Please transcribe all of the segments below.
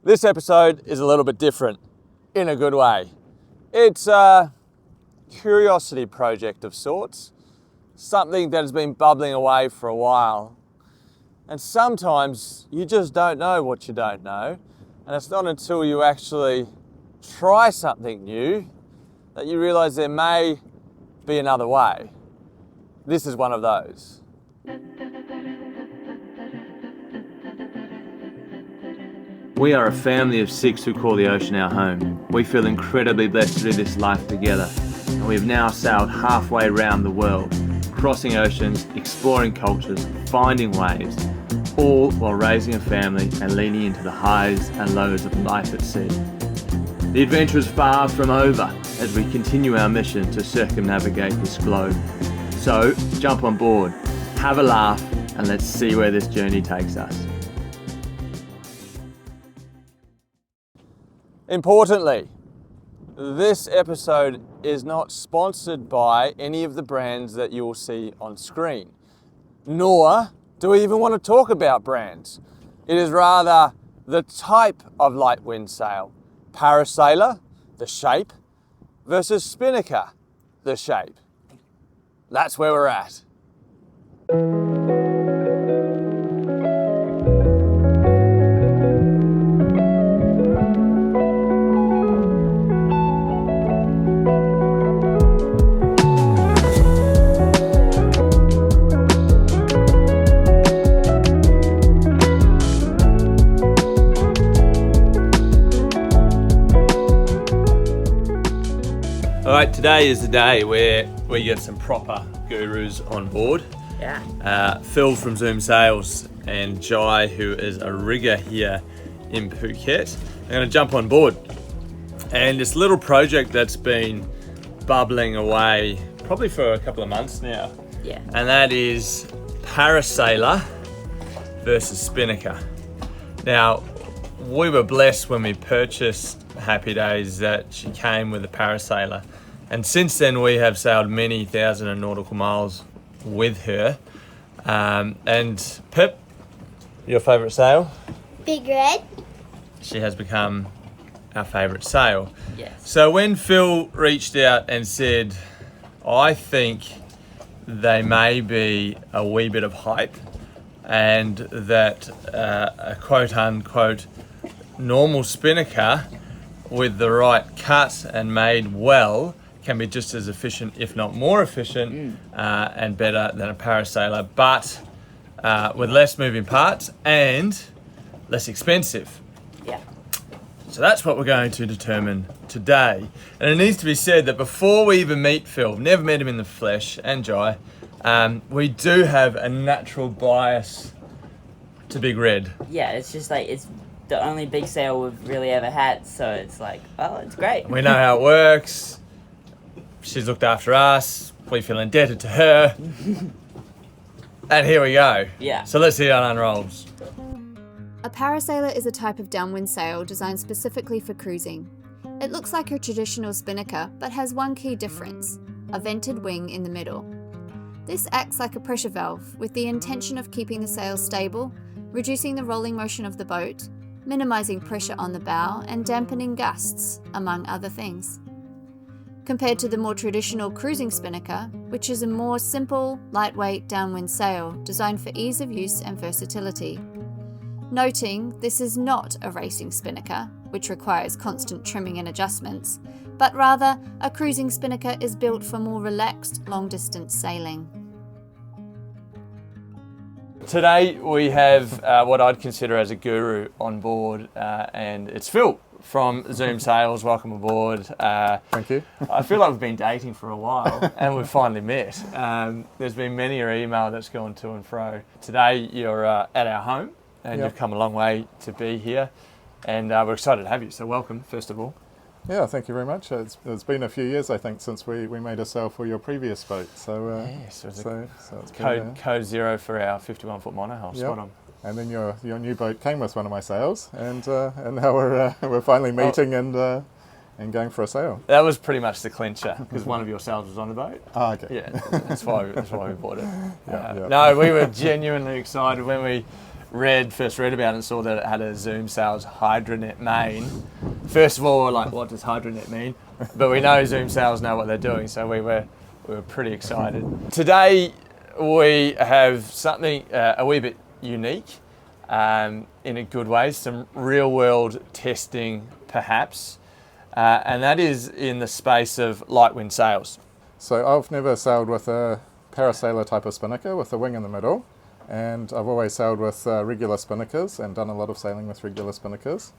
This episode is a little bit different, in a good way. It's a curiosity project of sorts, something that has been bubbling away for a while. And sometimes you just don't know what you don't know, and it's not until you actually try something new that you realise there may be another way. This is one of those. We are a family of 6 who call the ocean our home. We feel incredibly blessed to do this life together, and we have now sailed halfway around the world, crossing oceans, exploring cultures, finding waves, all while raising a family and leaning into the highs and lows of life at sea. The adventure is far from over as we continue our mission to circumnavigate this globe. So jump on board, have a laugh, and let's see where this journey takes us. Importantly, this episode is not sponsored by any of the brands that you will see on screen, nor do we even want to talk about brands. It is rather the type of light wind sail. Parasailor, the shape, versus Spinnaker, the shape. That's where we're at. Alright, today is the day where we get some proper gurus on board. Yeah. Phil from Zoom Sails and Jai, who is a rigger here in Phuket, are going to jump on board. And this little project that's been bubbling away probably for a couple of months now. Yeah. And that is Parasailor versus Spinnaker. Now, we were blessed when we purchased Happy Days that she came with a Parasailor. And since then, we have sailed many thousand of nautical miles with her. And Pip, your favourite sail? Big Red. She has become our favourite sail. Yes. So when Phil reached out and said, I think they may be a wee bit of hype, and that a quote unquote normal Spinnaker with the right cut and made well can be just as efficient, if not more efficient, and better than a Parasailor, but with less moving parts and less expensive. Yeah. So that's what we're going to determine today. And it needs to be said that before we even meet Phil, never met him in the flesh, and Jai, we do have a natural bias to Big Red. Yeah, it's just like, it's the only big sail we've really ever had, so it's like, oh, it's great. We know how it works. She's looked after us. We feel indebted to her. And here we go. Yeah. So let's see how it unrolls. A parasailor is a type of downwind sail designed specifically for cruising. It looks like a traditional spinnaker, but has one key difference: a vented wing in the middle. This acts like a pressure valve with the intention of keeping the sail stable, reducing the rolling motion of the boat, minimizing pressure on the bow, and dampening gusts, among other things. Compared to the more traditional cruising spinnaker, which is a more simple, lightweight downwind sail designed for ease of use and versatility. Noting this is not a racing spinnaker, which requires constant trimming and adjustments, but rather a cruising spinnaker is built for more relaxed, long-distance sailing. Today we have what I'd consider as a guru on board, and it's Phil from Zoom Sails. Welcome aboard. Thank you. I feel like we've been dating for a while and we've finally met. There's been many an email that's gone to and fro. Today you're at our home and Yep. you've come a long way to be here, and we're excited to have you. So welcome, first of all. Yeah, thank you very much. It's been a few years, I think, since we made a sail for your previous boat. So, Yes, it was so it's been, code 0 for our 51-foot monohull. Yep. Spot on. and then your new boat came with one of my sails, and now we're finally meeting and going for a sail. That was pretty much the clincher because one of your sails was on the boat. Oh, okay. Yeah, that's why we bought it. Yeah. No, we were genuinely excited when we first read about it and saw that it had a Zoom Sails Hydronet main, first of all, we're like, what does Hydronet mean? But we know Zoom Sails know what they're doing, so we were pretty excited. Today we have something a wee bit unique in a good way, some real world testing perhaps, and that is in the space of light wind sails. So I've never sailed with a Parasailor type of Spinnaker with a wing in the middle, and I've always sailed with regular Spinnakers and done a lot of sailing with regular Spinnakers.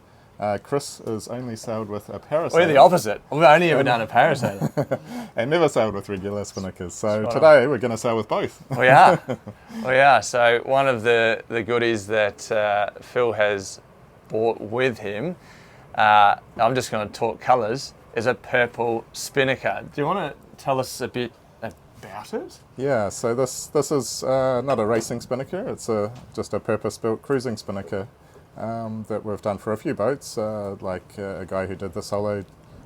Chris has only sailed with a Parasailor. We're the opposite. We've only ever done a Parasailor. And never sailed with regular Spinnakers. So today we're going to sail with both. We are. We are. So one of the goodies that Phil has brought with him, I'm just going to talk colours, is a purple Spinnaker. Do you want to tell us a bit about it? Yeah, so this is not a racing Spinnaker, it's just a purpose-built cruising Spinnaker that we've done for a few boats, like a guy who did the solo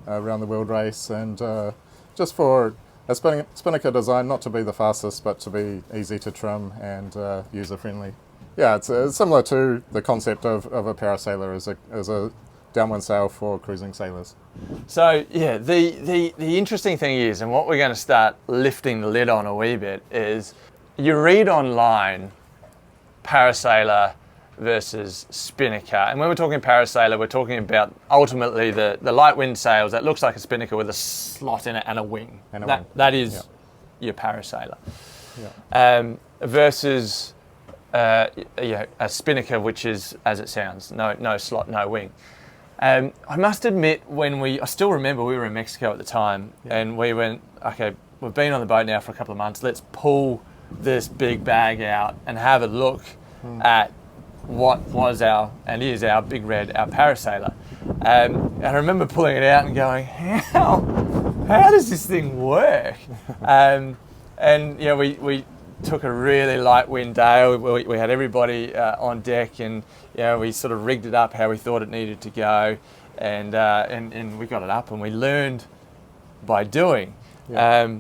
around the world race, and just for a Spinnaker design, not to be the fastest, but to be easy to trim and user-friendly. Yeah, it's similar to the concept of a Parasailor as a downwind sail for cruising sailors. So yeah, the interesting thing is, and what we're going to start lifting the lid on a wee bit, is you read online Parasailor versus Spinnaker, and when we're talking Parasailor, we're talking about ultimately the light wind sails that looks like a Spinnaker with a slot in it and a wing. That is your Parasailor. Yeah. Versus a Spinnaker, which is, as it sounds, no slot, no wing. I must admit, I still remember we were in Mexico at the time, and we went, okay, we've been on the boat now for a couple of months, let's pull this big bag out and have a look at what was our big red, our Parasailor. And I remember pulling it out and going, how does this thing work? And you know, we took a really light wind day. We had everybody on deck, and you know, we sort of rigged it up how we thought it needed to go, and we got it up, and we learned by doing. Yeah.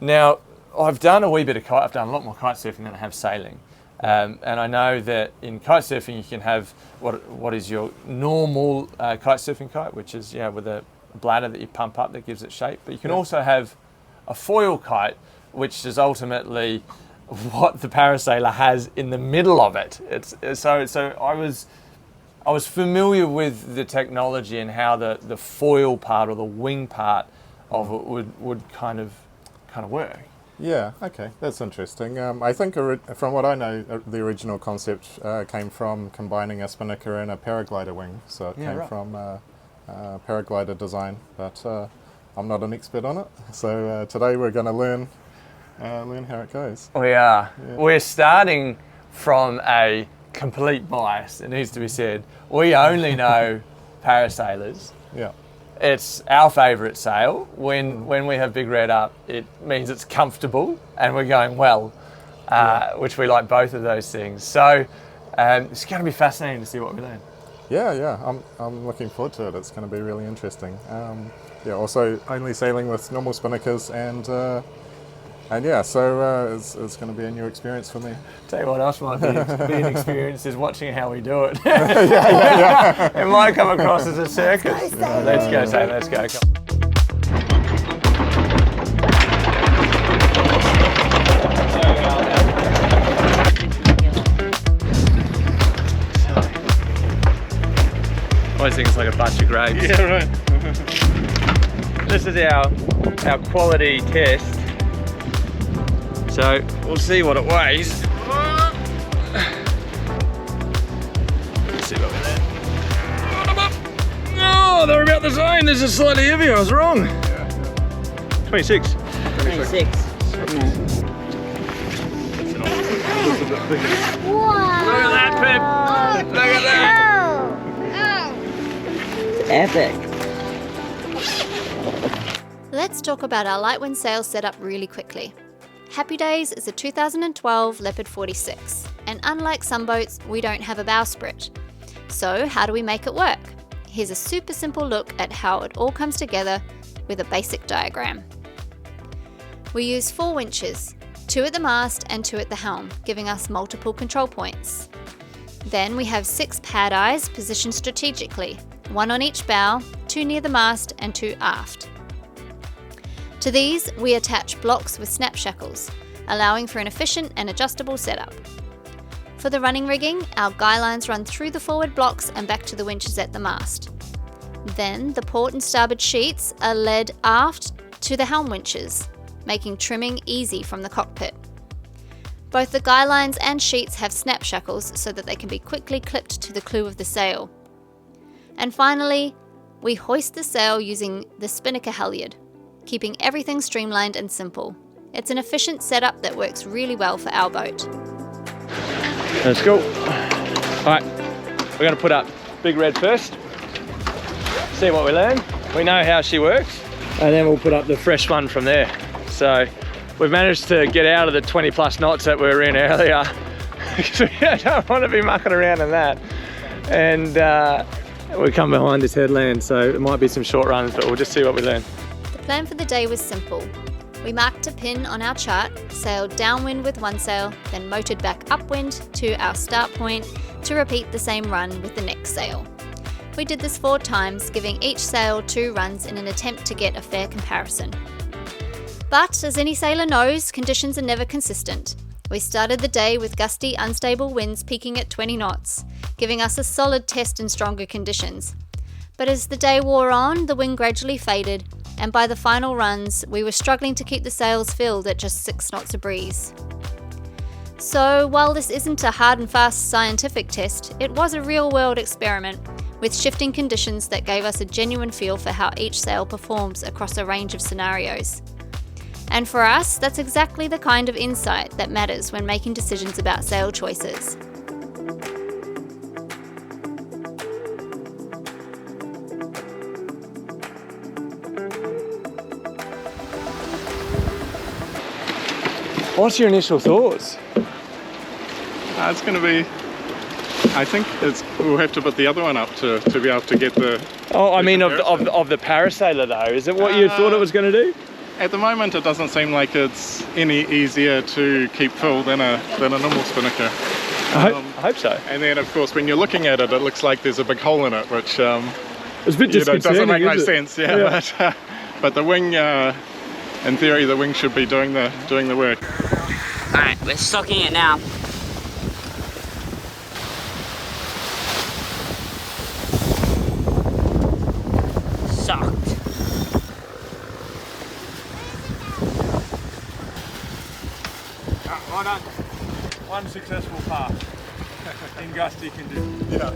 Now I've done a wee bit of kite. I've done a lot more kite surfing than I have sailing, and I know that in kite surfing you can have what is your normal kite surfing kite, which is with a bladder that you pump up that gives it shape. But you can also have a foil kite, which is ultimately what the Parasailor has in the middle of it. So I was familiar with the technology and how the foil part or the wing part of it would kind of work. Yeah, okay, that's interesting. I think from what I know, the original concept came from combining a Spinnaker and a paraglider wing. So it came from paraglider design, but I'm not an expert on it. So today we're going to learn how it goes. We are. Yeah. We're starting from a complete bias, it needs to be said. We only know Parasailors. Yeah. It's our favourite sail. When we have Big Red up, it means it's comfortable and we're going well, which we like both of those things. So it's going to be fascinating to see what we learn. Yeah. I'm looking forward to it. It's going to be really interesting. Also only sailing with normal Spinnakers and yeah, so it's going to be a new experience for me. Tell you what else might be an experience is watching how we do it. Yeah. It might come across as a circus. Let's go, Sam. Let's go. I always think it's like a bunch of grapes. Yeah, right. This is our quality test. So we'll see what it weighs. Let's see what we're there. Oh, they're about the same. This is slightly heavier. I was wrong. 26. 26. Wow. Look at that, Pip. Look at that. Epic. Let's talk about our light wind sail setup really quickly. Happy Days is a 2012 Leopard 46, and unlike some boats, we don't have a bowsprit. So how do we make it work? Here's a super simple look at how it all comes together with a basic diagram. We use 4 winches, 2 at the mast and 2 at the helm, giving us multiple control points. Then we have 6 pad eyes positioned strategically, 1 on each bow, 2 near the mast and 2 aft. To these, we attach blocks with snap shackles, allowing for an efficient and adjustable setup. For the running rigging, our guy lines run through the forward blocks and back to the winches at the mast. Then the port and starboard sheets are led aft to the helm winches, making trimming easy from the cockpit. Both the guy lines and sheets have snap shackles so that they can be quickly clipped to the clew of the sail. And finally, we hoist the sail using the Spinnaker halyard, keeping everything streamlined and simple. It's an efficient setup that works really well for our boat. Let's go. Alright, we're going to put up Big Red first, see what we learn. We know how she works, and then we'll put up the fresh one from there. So we've managed to get out of the 20 plus knots that we were in earlier, because we don't want to be mucking around in that. And we come behind this headland, so it might be some short runs, but we'll just see what we learn. The plan for the day was simple. We marked a pin on our chart, sailed downwind with one sail, then motored back upwind to our start point to repeat the same run with the next sail. We did this 4 times, giving each sail 2 runs in an attempt to get a fair comparison. But as any sailor knows, conditions are never consistent. We started the day with gusty, unstable winds peaking at 20 knots, giving us a solid test in stronger conditions. But as the day wore on, the wind gradually faded, and by the final runs, we were struggling to keep the sails filled at just 6 knots of breeze. So while this isn't a hard and fast scientific test, it was a real-world experiment with shifting conditions that gave us a genuine feel for how each sail performs across a range of scenarios. And for us, that's exactly the kind of insight that matters when making decisions about sail choices. What's your initial thoughts? It's going to be, I think we'll have to put the other one up to be able to get the... Oh, I mean of the Parasailor though, is it what you thought it was going to do? At the moment it doesn't seem like it's any easier to keep full than a normal Spinnaker. I hope so. And then of course when you're looking at it, it looks like there's a big hole in it, which it's a bit disconcerting, doesn't make no isn't it? sense. Yeah. But the wing, in theory, the wing should be doing the work. Alright, we're stocking it now. Socked. Well done. One successful pass in gusty conditions. Yeah.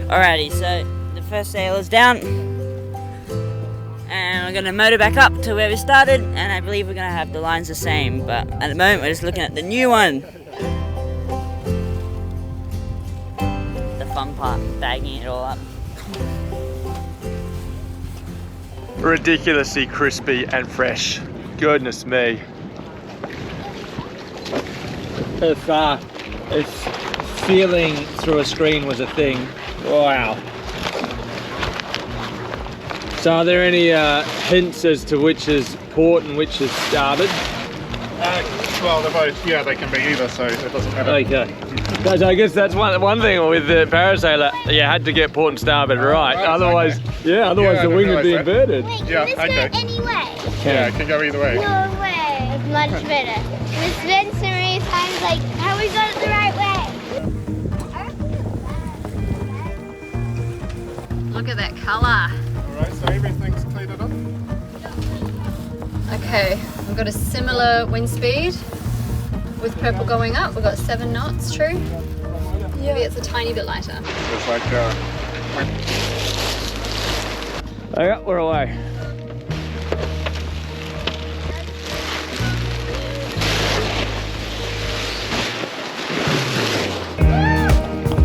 Alrighty, so the first sail is down, and we're going to motor back up to where we started, and I believe we're going to have the lines the same, but at the moment we're just looking at the new one. The fun part, bagging it all up. Ridiculously crispy and fresh. Goodness me. If feeling through a screen was a thing, wow. So are there any hints as to which is port and which is starboard? Well, they're both, they can be either, so it doesn't matter. Okay. So I guess that's one thing with the Parasailor, you had to get port and starboard right. Otherwise, otherwise the wing would be inverted. Wait, can this go any way? Yeah, it can go either way. No way, it's much better. It's been so many times, like, how we got it the right way? Look at that colour. Alright, so everything's cleared up. Okay, we've got a similar wind speed with purple going up. We've got 7 knots, true? Maybe it's a tiny bit lighter. It's like, Okay, we're away.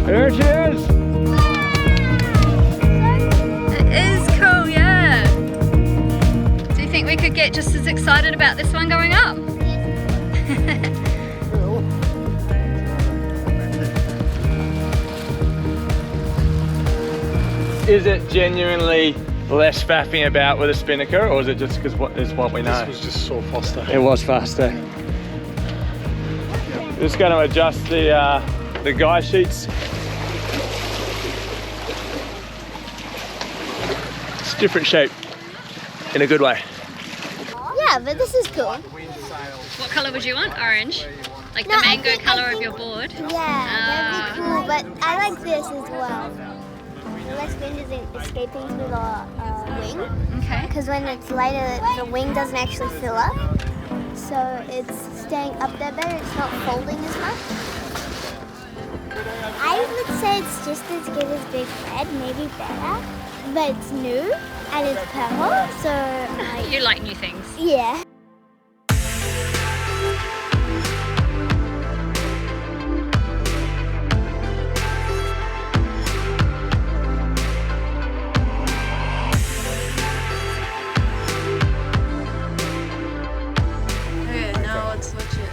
There she is! It is cool, yeah. Do you think we could get just as excited about Is it genuinely less faffing about with a Spinnaker, or is it just because what is what we know? This was just so faster. It was faster. Just going to adjust the guy sheets. It's a different shape in a good way. Yeah, but this is cool. What colour would you want? Orange? Like the mango colour of your board? Yeah, that'd be cool, but I like this as well. The less wind isn't escaping through the wing. Okay. Because when it's lighter, the wing doesn't actually fill up. So it's staying up there better, it's not folding as much. I would say it's just as good as Big Red, maybe better. But it's new and it's purple, so You like new things. yeah. Okay, now let's switch it.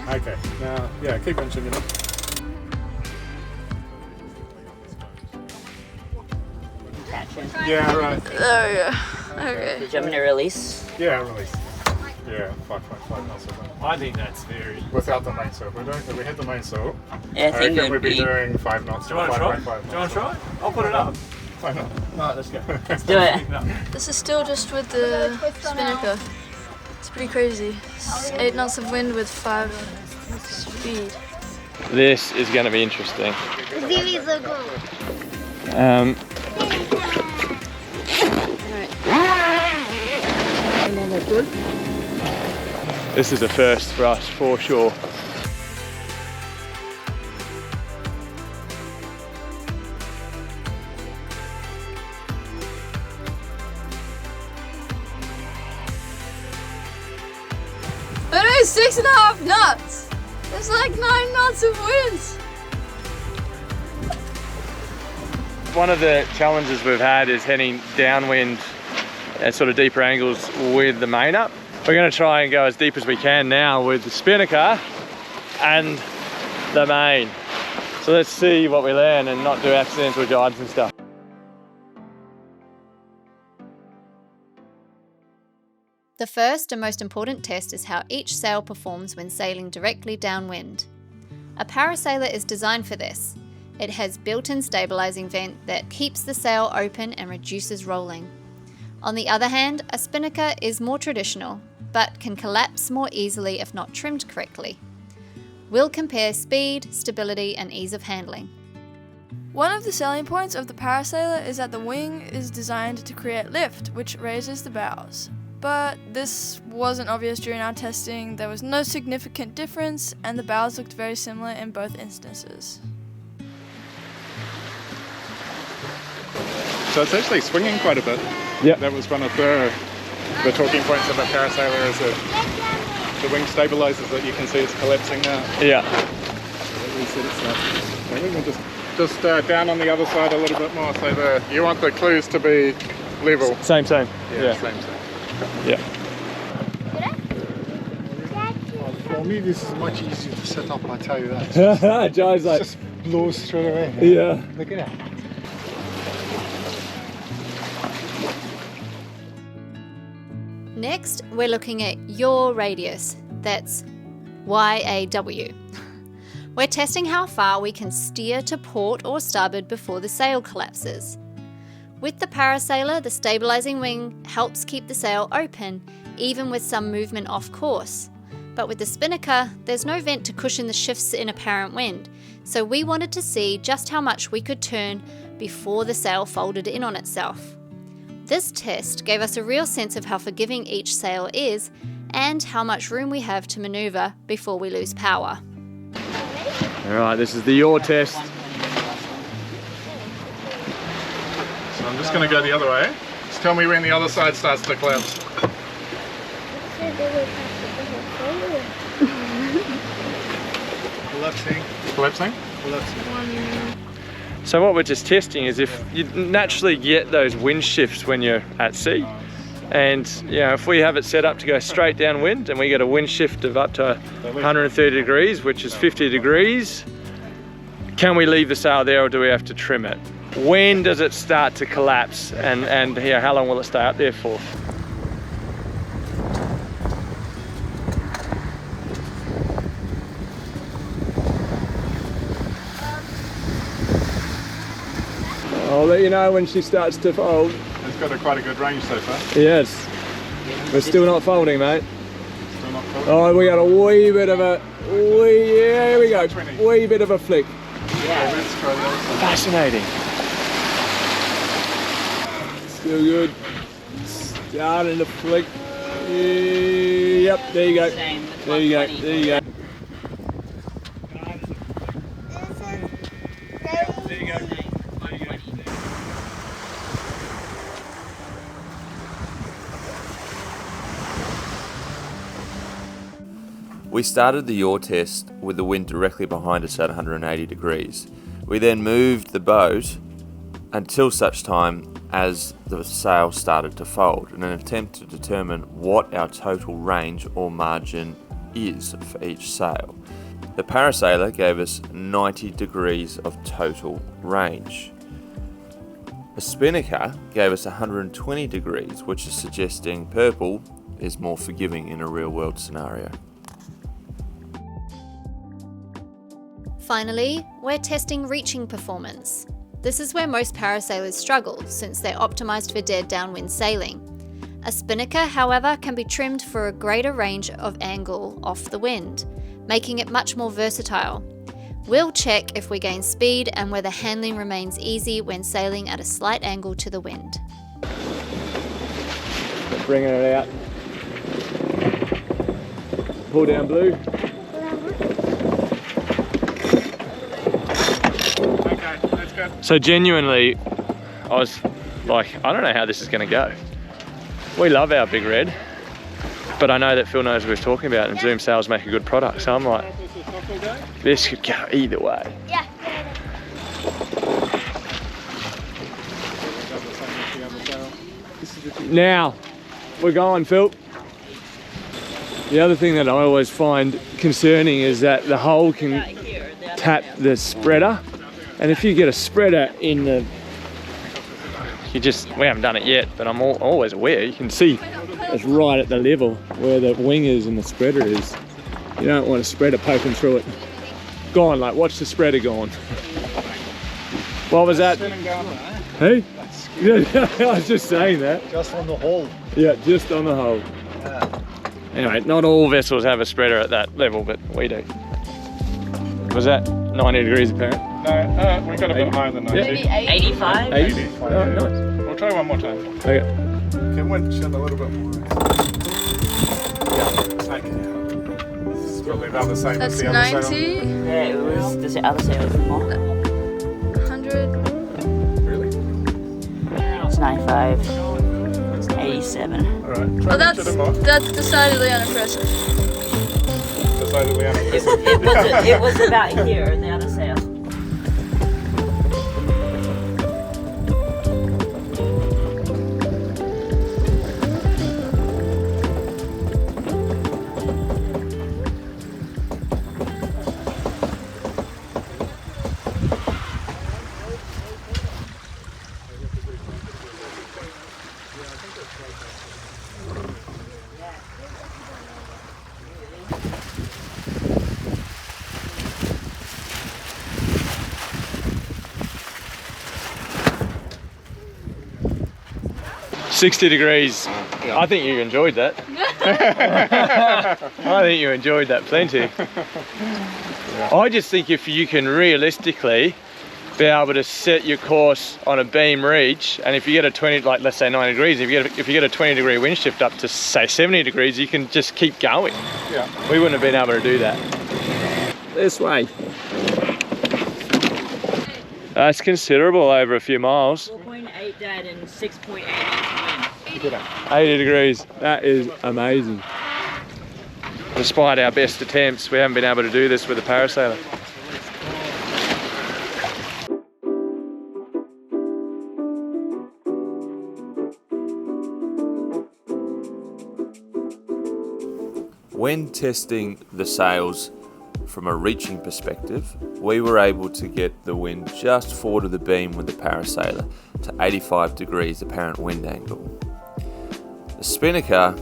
Okay, now, yeah, keep inching it up. Yeah, right. There we go. Okay. Do you want me to release? Yeah, release. Yeah, 5.5 knots. I think that's very. Without the mainsail. If we had the mainsail, Yeah, I think reckon it'd we'd be be. doing 5 knots. Do you want to try? 5.5 knots. Do you want to try? I'll put it up. Why not? Alright, let's go. Let's do it. This is still just with the Spinnaker. It's pretty crazy. It's 8 knots of wind with 5 speed. This is going to be interesting. The ZV's so cool. This is a first for us, for sure. That is 6.5 knots! There's like 9 knots of wind! One of the challenges we've had is heading downwind at sort of deeper angles with the main up. We're going to try and go as deep as we can now with the Spinnaker and the main. So let's see what we learn and not do accidental jives and stuff. The first and most important test is how each sail performs when sailing directly downwind. A Parasailor is designed for this. It has built-in stabilizing vent that keeps the sail open and reduces rolling. On the other hand, a Spinnaker is more traditional, but can collapse more easily if not trimmed correctly. We'll compare speed, stability, and ease of handling. One of the selling points of the Parasailor is that the wing is designed to create lift, which raises the bows. But this wasn't obvious during our testing, there was no significant difference, and the bows looked very similar in both instances. So it's actually swinging quite a bit. Yep. That was one of the talking points of a Parasailor, is that the wing stabilizes it. You can see it's collapsing now. Yeah. Reset itself. Maybe we'll just down on the other side a little bit more. So you want the clues to be level. Same. Yeah. Same. Yeah. For me, this is much easier to set up, I tell you that. Joe's It like, just blows straight away. yeah. Look at that. Next, we're looking at Yaw Radius, that's YAW. We're testing how far we can steer to port or starboard before the sail collapses. With the Parasailor, the stabilizing wing helps keep the sail open, even with some movement off course. But with the Spinnaker, there's no vent to cushion the shifts in apparent wind, so we wanted to see just how much we could turn before the sail folded in on itself. This test gave us a real sense of how forgiving each sail is and how much room we have to maneuver before we lose power. Alright, this is the yaw test. So I'm just going to go the other way. Just tell me when the other side starts to collapse. Collapsing. Collapsing? Collapsing. So what we're just testing is if you naturally get those wind shifts when you're at sea, and you know, if we have it set up to go straight downwind and we get a wind shift of up to 130 degrees, which is 50 degrees, can we leave the sail there or do we have to trim it? when does it start to collapse, and here, how long will it stay up there for? I'll let you know when she starts to fold. It's got quite a good range so far. Yes. We're still not folding, mate. Still not folding. Oh, we got a wee bit of a, yeah, here we go. 20. Wee bit of a flick. Yeah, let's try the other side. Fascinating. Still good. Starting to flick. Yep, there you go. There you go, there you go. There you go. We started the yaw test with the wind directly behind us at 180 degrees. We then moved the boat until such time as the sail started to fold in an attempt to determine what our total range or margin is for each sail. The Parasailor gave us 90 degrees of total range. The Spinnaker gave us 120 degrees, which is suggesting purple is more forgiving in a real world scenario. Finally, we're testing reaching performance. This is where most parasailers struggle, since they're optimised for dead downwind sailing. A Spinnaker, however, can be trimmed for a greater range of angle off the wind, making it much more versatile. We'll check if we gain speed and whether handling remains easy when sailing at a slight angle to the wind. Bringing it out. Pull down blue. So genuinely, I was like, I don't know how this is going to go. We love our big red, but I know that Phil knows what we're talking about, and Zoom sails make a good product. So I'm like, this could go either way. Yeah. Now, we're going, Phil. The other thing that I always find concerning is that the hole can tap the spreader. And if you get a spreader in the, we haven't done it yet, but I'm always aware, you can see it's right at the level where the wing is and the spreader is. You don't want a spreader poking through it. Go on, like, watch the spreader go on. What was that? Hey? Yeah, I was just saying that. Just on the hole. Yeah, just on the hole. Yeah. Anyway, not all vessels have a spreader at that level, but we do. Was that 90 degrees apparent? No, we got a bit higher than 90. Yeah. Maybe 85? 80? Oh, nice. We'll try one more time. Okay. Can winch in a little bit more. It's probably about the same as That's the other 90, sail. Yeah, it was, does the other sail more? 100. Really? It's 95, 87. Alright, Oh, try that's winch it more. decidedly unimpressive. Decidedly unimpressive. It was about here in the other sail. $60 degrees. Yeah. I think you enjoyed that. I think you enjoyed that plenty. Yeah. I just think if you can realistically be able to set your course on a beam reach, and if you get a 20, like let's say 90 degrees, if you get a 20 degree wind shift up to say 70 degrees, you can just keep going. Yeah. We wouldn't have been able to do that. This way. That's considerable over a few miles. 4.8 dead and 6.8 wind. 80 degrees, that is amazing. Despite our best attempts, we haven't been able to do this with a Parasailor. When testing the sails from a reaching perspective, we were able to get the wind just forward of the beam with the Parasailor to 85 degrees apparent wind angle. The Spinnaker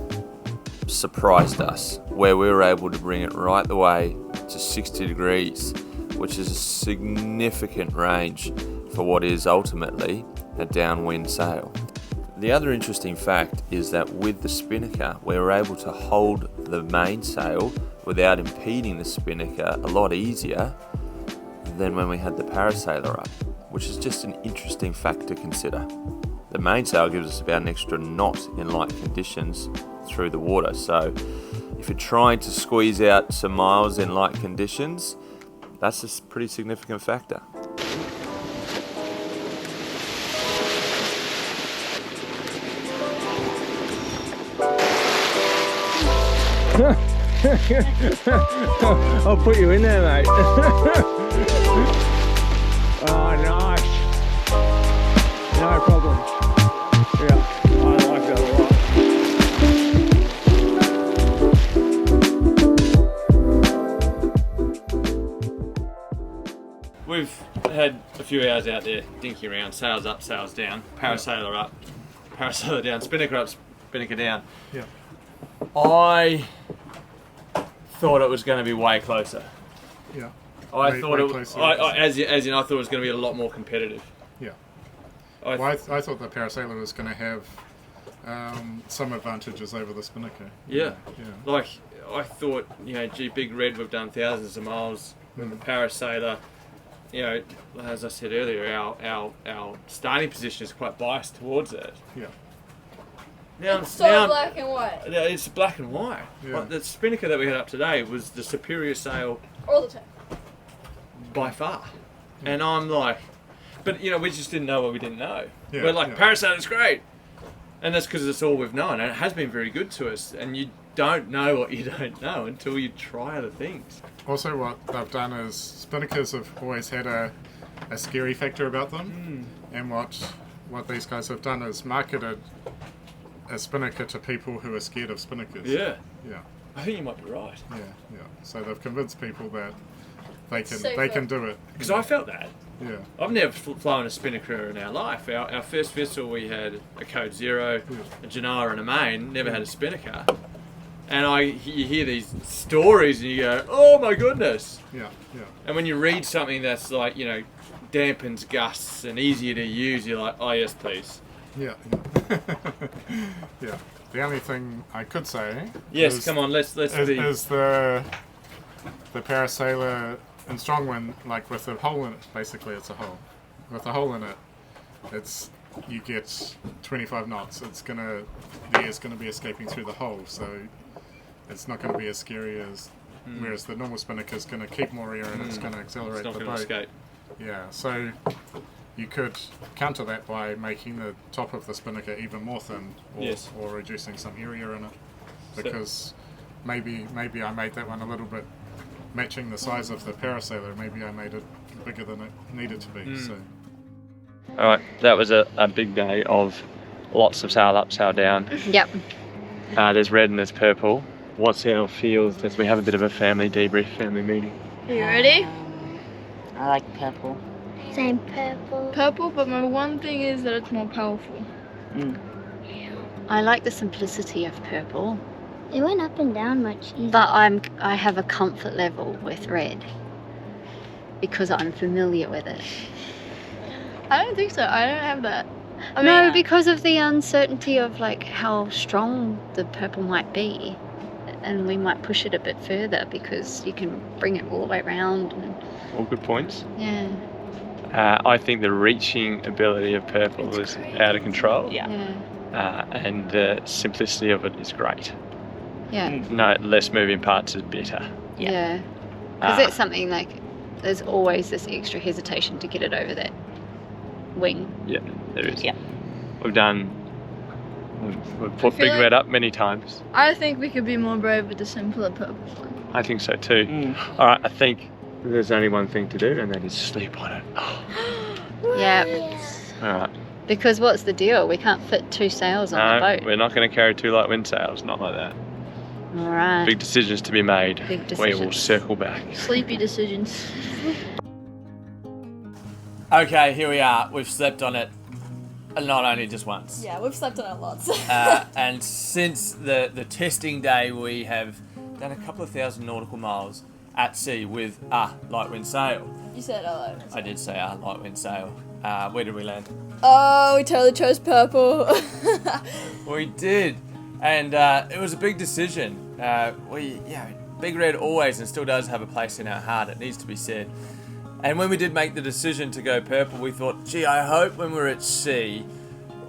surprised us, where we were able to bring it right the way to 60 degrees, which is a significant range for what is ultimately a downwind sail. The other interesting fact is that with the Spinnaker, we were able to hold the mainsail without impeding the Spinnaker a lot easier than when we had the Parasailor up, which is just an interesting fact to consider. The mainsail gives us about an extra knot in light conditions through the water, so if you're trying to squeeze out some miles in light conditions, that's a pretty significant factor. I'll put you in there, mate. Oh, nice. No problem. Yeah, I like that a lot. We've had a few hours out there dinking around, sails up, sails down, Parasailor up, Parasailor down, Spinnaker up, Spinnaker down. Yeah. I thought it was going to be way closer. Yeah. I thought it was, as in I thought it was going to be a lot more competitive. Yeah. I thought the Parasailor was going to have some advantages over the Spinnaker. Yeah. Yeah. Like, I thought, gee, Big Red, we've done thousands of miles with the Parasailor. As I said earlier, our starting position is quite biased towards it. Yeah. Now, Black and white. It's black and white. Yeah. Like the Spinnaker that we had up today was the superior sail All the time. by far. And I'm like, but we just didn't know what we didn't know. Yeah, We're like, yeah. Parasailor's great. And that's because it's all we've known. And it has been very good to us. And you don't know what you don't know until you try other things. Also, what they've done is Spinnakers have always had a scary factor about them. And what these guys have done is marketed a Spinnaker to people who are scared of Spinnakers. Yeah. Yeah. I think you might be right. Yeah. Yeah. So they've convinced people that they Safer. can do it. Because I felt that. Yeah. I've never flown a Spinnaker in our life. Our first vessel, we had a Code Zero, a Janara and a Main, never had a Spinnaker. And you hear these stories and you go, oh my goodness. Yeah. Yeah. And when you read something that's like, dampens gusts and easier to use, you're like, oh yes, please. Yeah. Yeah. The only thing I could say Yes, is, come on, let's is the Parasailor in Strongwind, like with a hole in it, basically it's a hole. With a hole in it, you get 25 knots. The air's gonna be escaping through the hole, so it's not gonna be as scary as whereas the normal Spinnaker is gonna keep more air and it's gonna accelerate it's not the going to boat. escape. Yeah, so you could counter that by making the top of the Spinnaker even more thin, or reducing some area in it, because maybe I made that one a little bit matching the size of the Parasailor. Maybe I made it bigger than it needed to be. So. All right, that was a big day of lots of sail up, sail down. Yep. There's red and there's purple. What's our feels as we have a bit of a family debrief, family meeting? Are you ready? I like purple. Same purple. Purple, but my one thing is that it's more powerful. I like the simplicity of purple, It went up and down much easier. but I have a comfort level with red because I'm familiar with it. I don't think so. I don't have that. No, because of the uncertainty of like how strong the purple might be, and we might push it a bit further because you can bring it all the way around. And, All good points. yeah. I think the reaching ability of purple is out of control. Yeah. And the simplicity of it is great. Yeah. No, less moving parts is better. Yeah. Because it's something like there's always this extra hesitation to get it over that wing. Yeah, there is. Yeah. We've put Big like- Red up many times. I think we could be more brave with the simpler purple one. I think so too. All right, I think there's only one thing to do, and that is sleep on it. Yeah. All right. Because what's the deal? We can't fit two sails on the No, boat. we're not going to carry two light wind sails. Not like that. All right. Big decisions to be made. Big We will decisions. circle back. Sleepy decisions. Okay, here we are. We've slept on it, not only just once. Yeah, we've slept on it lots. And since the testing day, we have done a couple of thousand nautical miles at sea with light wind sail. You said hello. I did say light wind sail. Where did we land? Oh, we totally chose purple. We did, and it was a big decision. Big Red always and still does have a place in our heart. It needs to be said. And when we did make the decision to go purple, we thought, gee, I hope when we're at sea,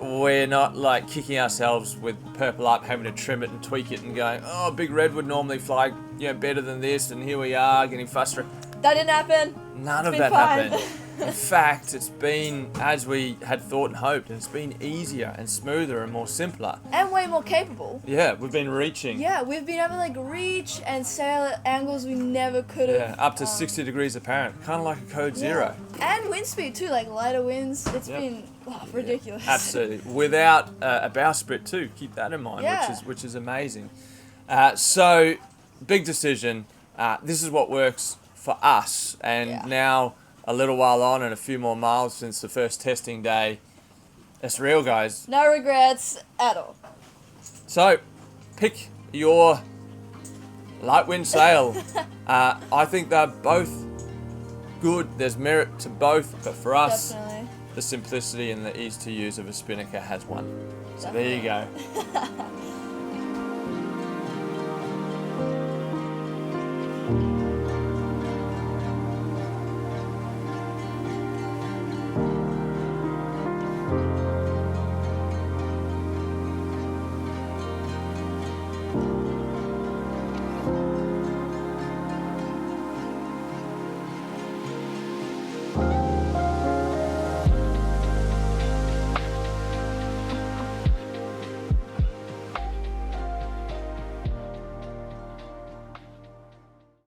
we're not like kicking ourselves with purple up, having to trim it and tweak it and going, oh, Big Red would normally fly, better than this, and here we are getting frustrated. That didn't happen. None of It's that been fine. happened. In fact, it's been as we had thought and hoped, and it's been easier and smoother and more simpler. And way more capable. Yeah, we've been reaching. Yeah, we've been able to like reach and sail at angles we never could have. Yeah, up to 60 degrees apparent, kind of like a code zero. And wind speed too, like lighter winds. It's Yep. been ridiculous. Absolutely, without a bowsprit too. Keep that in mind, Yeah. which is amazing. So, big decision. This is what works for us, and now a little while on and a few more miles since the first testing day, it's real, guys. No regrets at all. So, pick your light wind sail. I think they're both good. There's merit to both, but for us, Definitely. the simplicity and the ease to use of a Spinnaker has won. So there you go.